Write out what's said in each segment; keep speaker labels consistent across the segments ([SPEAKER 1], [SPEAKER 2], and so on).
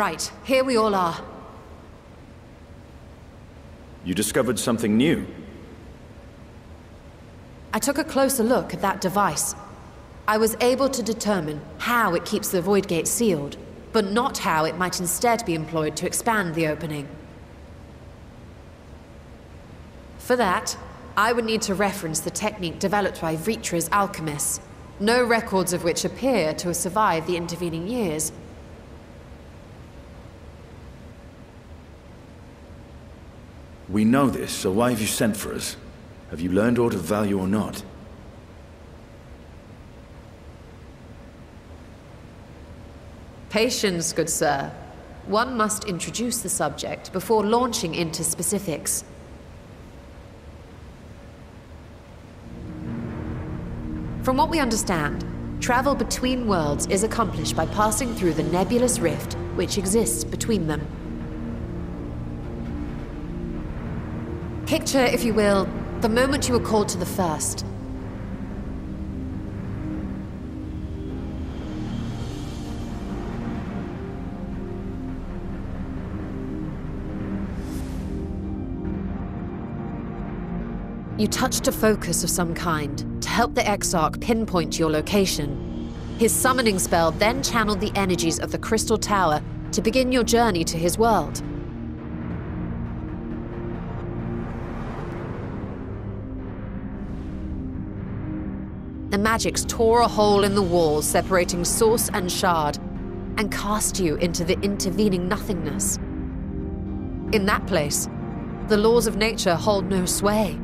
[SPEAKER 1] Right, here we all are.
[SPEAKER 2] You discovered something new?
[SPEAKER 1] I took a closer look at that device. I was able to determine how it keeps the Void Gate sealed, but not how it might instead be employed to expand the opening. For that, I would need to reference the technique developed by Vritra's alchemists, no records of which appear to have survived the intervening years.
[SPEAKER 2] We know this, so why have you sent for us? Have you learned aught of value or not?
[SPEAKER 1] Patience, good sir. One must introduce the subject before launching into specifics. From what we understand, travel between worlds is accomplished by passing through the nebulous rift which exists between them. Picture, if you will, the moment you were called to the first. You touched a focus of some kind to help the Exarch pinpoint your location. His summoning spell then channeled the energies of the Crystal Tower to begin your journey to his world. The magics tore a hole in the wall separating source and shard, and cast you into the intervening nothingness. In that place, the laws of nature hold no sway.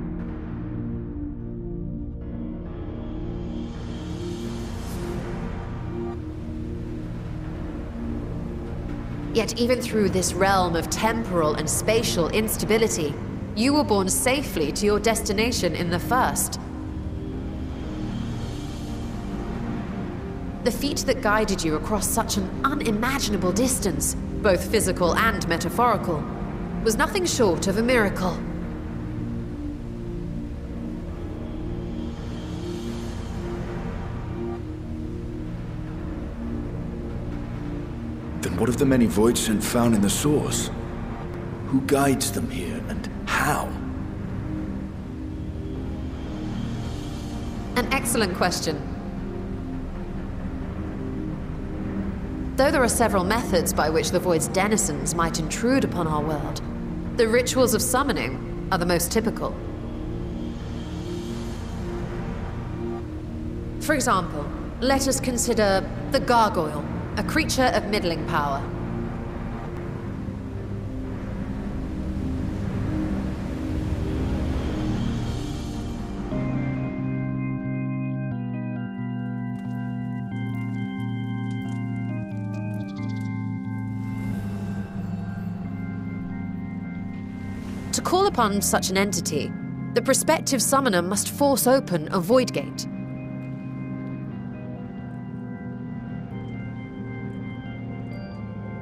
[SPEAKER 1] Yet even through this realm of temporal and spatial instability, you were borne safely to your destination in the first. The feat that guided you across such an unimaginable distance, both physical and metaphorical, was nothing short of a miracle.
[SPEAKER 2] Then what of the many void scent found in the source? Who guides them here, and how?
[SPEAKER 1] An excellent question. Though there are several methods by which the Void's denizens might intrude upon our world, the rituals of summoning are the most typical. For example, let us consider the Gargoyle, a creature of middling power. To call upon such an entity, the prospective summoner must force open a void gate.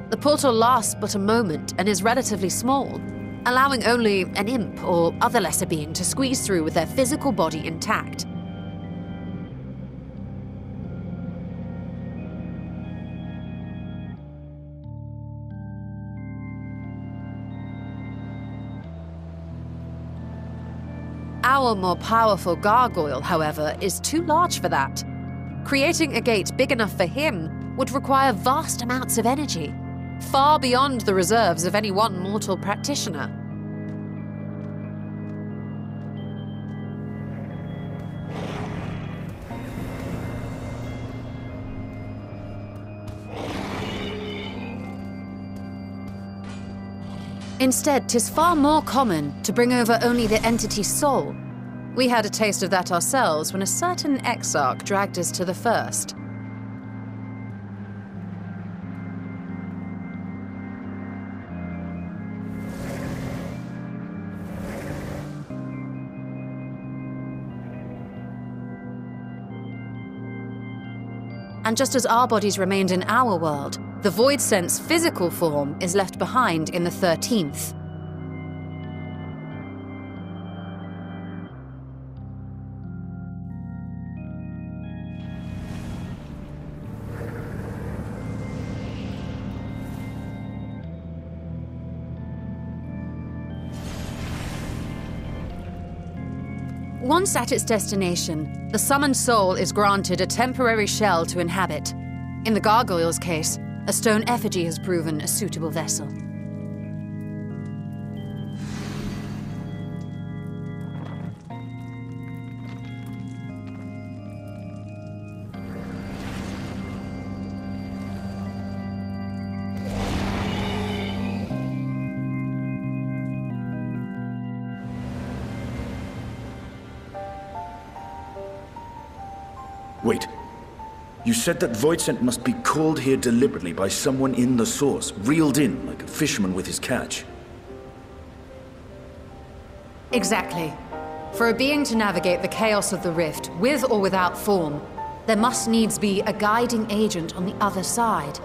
[SPEAKER 1] The portal lasts but a moment and is relatively small, allowing only an imp or other lesser being to squeeze through with their physical body intact. Our more powerful gargoyle, however, is too large for that. Creating a gate big enough for him would require vast amounts of energy, far beyond the reserves of any one mortal practitioner. Instead, 'tis far more common to bring over only the entity's soul. We had a taste of that ourselves when a certain Exarch dragged us to the first. And just as our bodies remained in our world, the Void Sense physical form is left behind in the 13th. Once at its destination, the summoned soul is granted a temporary shell to inhabit. In the gargoyle's case, a stone effigy has proven a suitable vessel.
[SPEAKER 2] Wait. You said that void scent must be called here deliberately by someone in the source, reeled in like a fisherman with his catch.
[SPEAKER 1] Exactly. For a being to navigate the chaos of the rift, with or without form, there must needs be a guiding agent on the other side.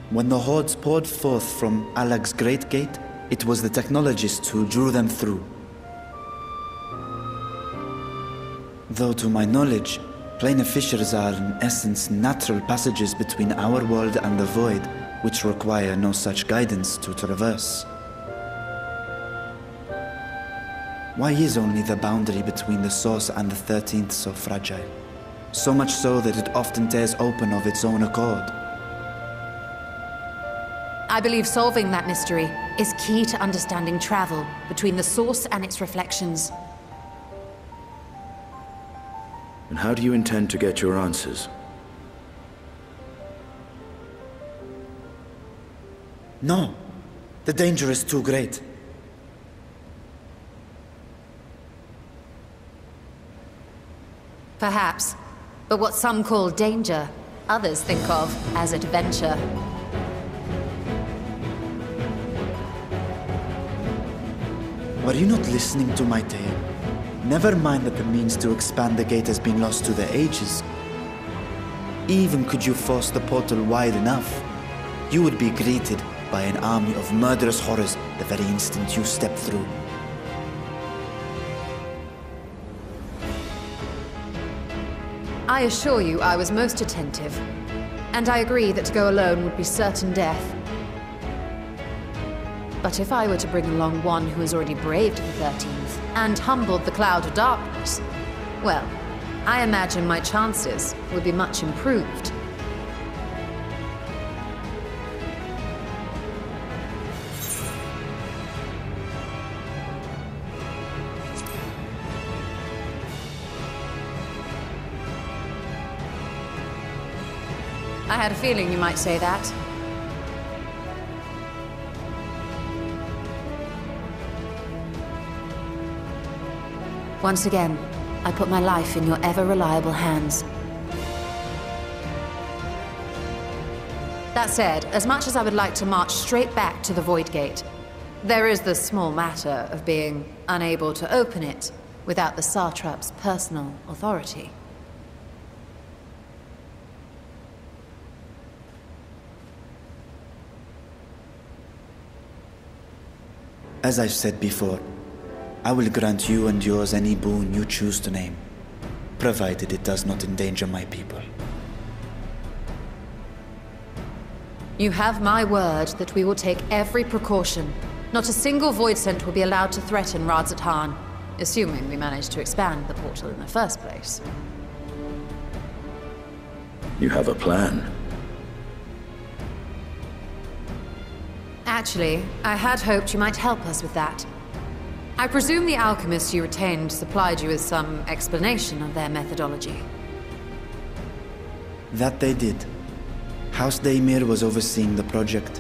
[SPEAKER 3] When the hordes poured forth from Alag's Great Gate, it was the technologists who drew them through. Though to my knowledge, planar fissures are in essence natural passages between our world and the void, which require no such guidance to traverse. Why is only the boundary between the source and the 13th so fragile? So much so that it often tears open of its own accord.
[SPEAKER 1] I believe solving that mystery is key to understanding travel between the source and its reflections.
[SPEAKER 2] And how do you intend to get your answers?
[SPEAKER 3] No. The danger is too great.
[SPEAKER 1] Perhaps. But what some call danger, others think of as adventure.
[SPEAKER 3] Were you not listening to my tale? Never mind that the means to expand the gate has been lost to the ages. Even could you force the portal wide enough, you would be greeted by an army of murderous horrors the very instant you step through.
[SPEAKER 1] I assure you I was most attentive, and I agree that to go alone would be certain death. But if I were to bring along one who has already braved the 13th and humbled the cloud of darkness, well, I imagine my chances would be much improved. I had a feeling you might say that. Once again, I put my life in your ever-reliable hands. That said, as much as I would like to march straight back to the Void Gate, there is the small matter of being unable to open it without the Satrap's personal authority.
[SPEAKER 3] As I've said before, I will grant you and yours any boon you choose to name, provided it does not endanger my people.
[SPEAKER 1] You have my word that we will take every precaution. Not a single void scent will be allowed to threaten Radzat Han, assuming we manage to expand the portal in the first place.
[SPEAKER 2] You have a plan.
[SPEAKER 1] Actually, I had hoped you might help us with that. I presume the alchemists you retained supplied you with some explanation of their methodology.
[SPEAKER 3] That they did. House Daimir was overseeing the project.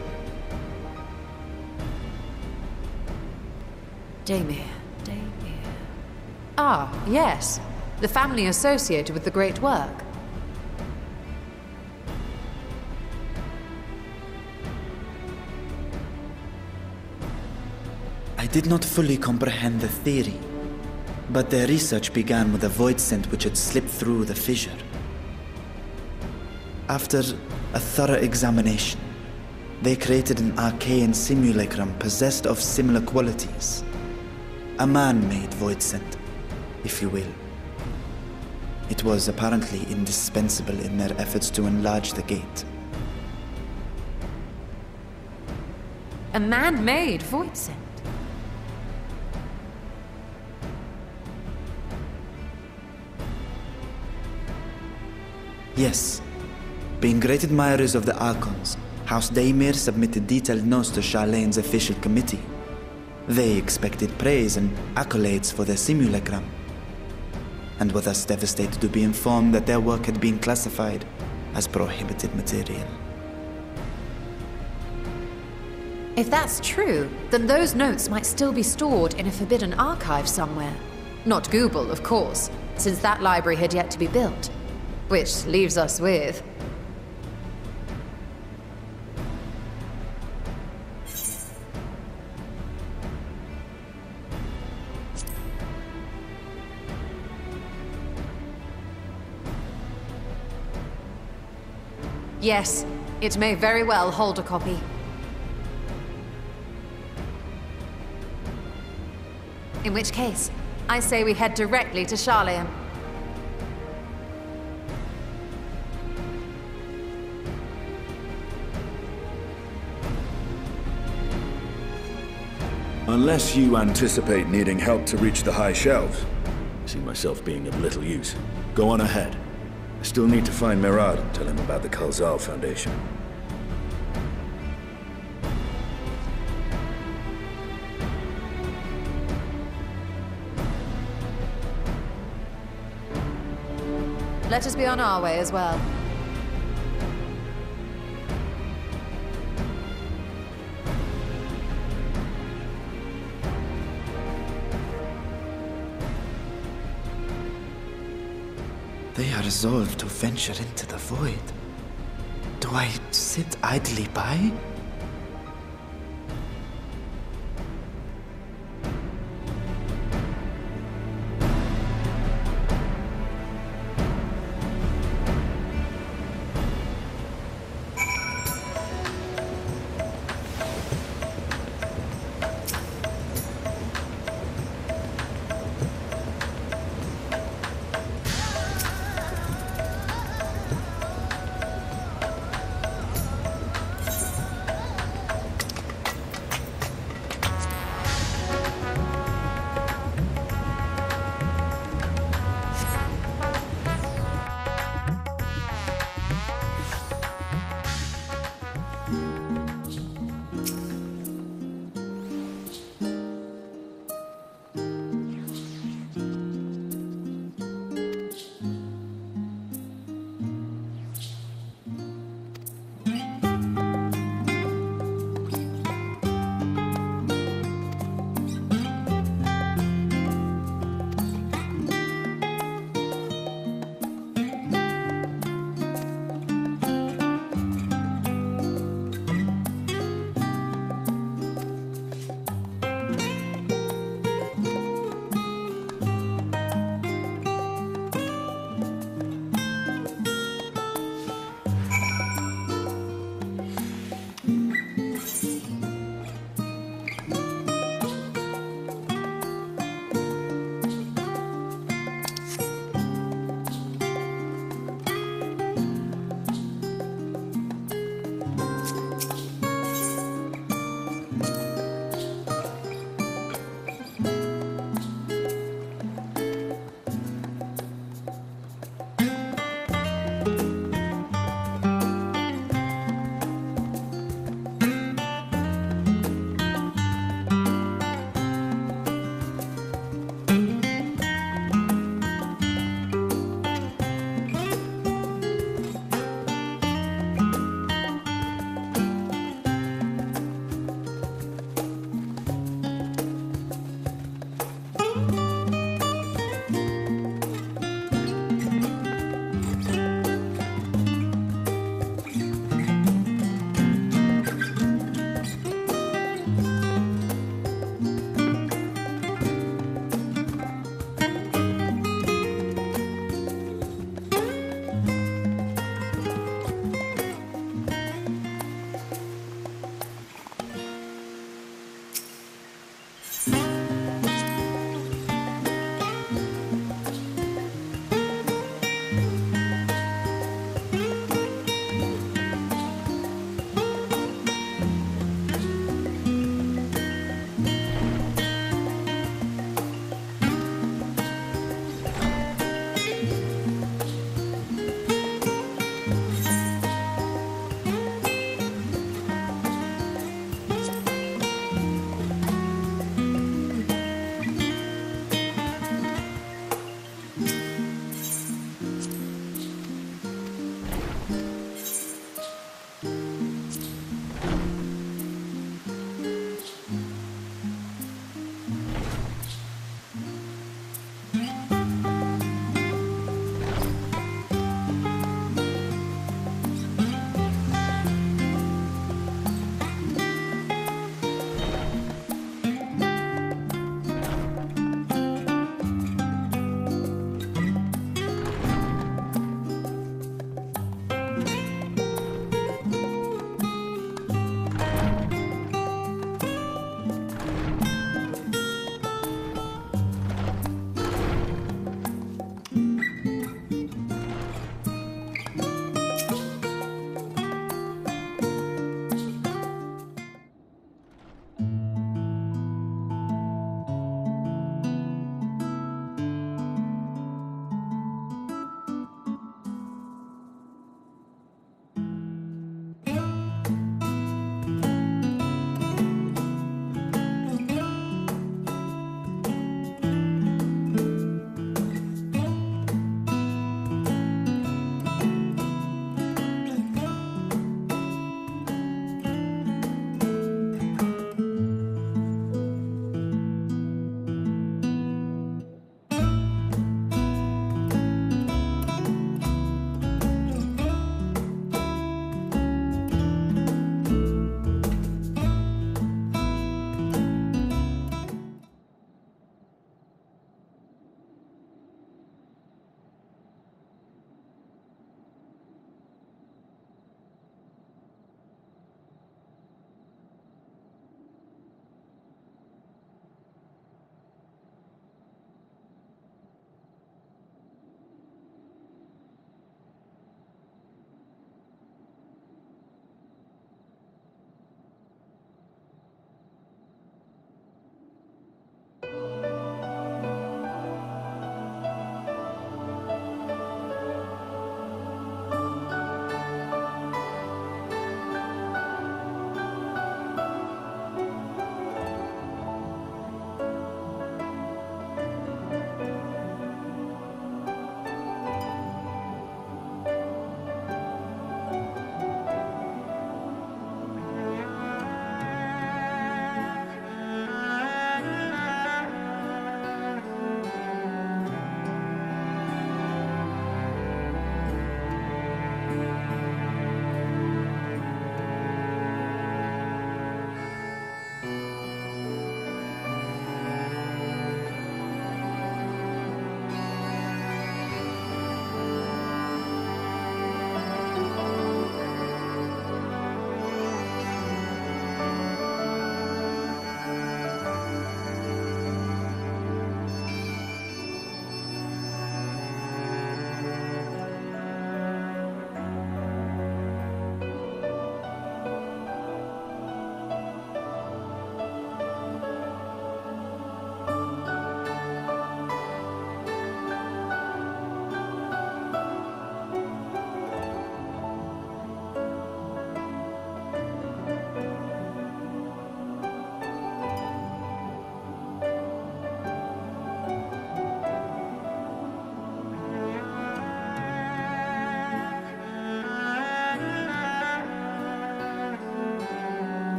[SPEAKER 1] Daimir. Ah, yes. The family associated with the great work.
[SPEAKER 3] I did not fully comprehend the theory, but their research began with a void scent which had slipped through the fissure. After a thorough examination, they created an arcane simulacrum possessed of similar qualities. A man-made void scent, if you will. It was apparently indispensable in their efforts to enlarge the gate.
[SPEAKER 1] A man-made Voidsent.
[SPEAKER 3] Yes. Being great admirers of the Archons, House Daemir submitted detailed notes to Charlene's official committee. They expected praise and accolades for their simulacrum, and were thus devastated to be informed that their work had been classified as prohibited material.
[SPEAKER 1] If that's true, then those notes might still be stored in a forbidden archive somewhere. Not Google, of course, since that library had yet to be built. Which leaves us with... Yes, it may very well hold a copy. In which case, I say we head directly to Charleon.
[SPEAKER 2] Unless you anticipate needing help to reach the high shelves. I see myself being of little use. Go on ahead. I still need to find Mirad and tell him about the Khalzal Foundation.
[SPEAKER 1] Let us be on our way as well.
[SPEAKER 3] They are resolved to venture into the void. Do I sit idly by?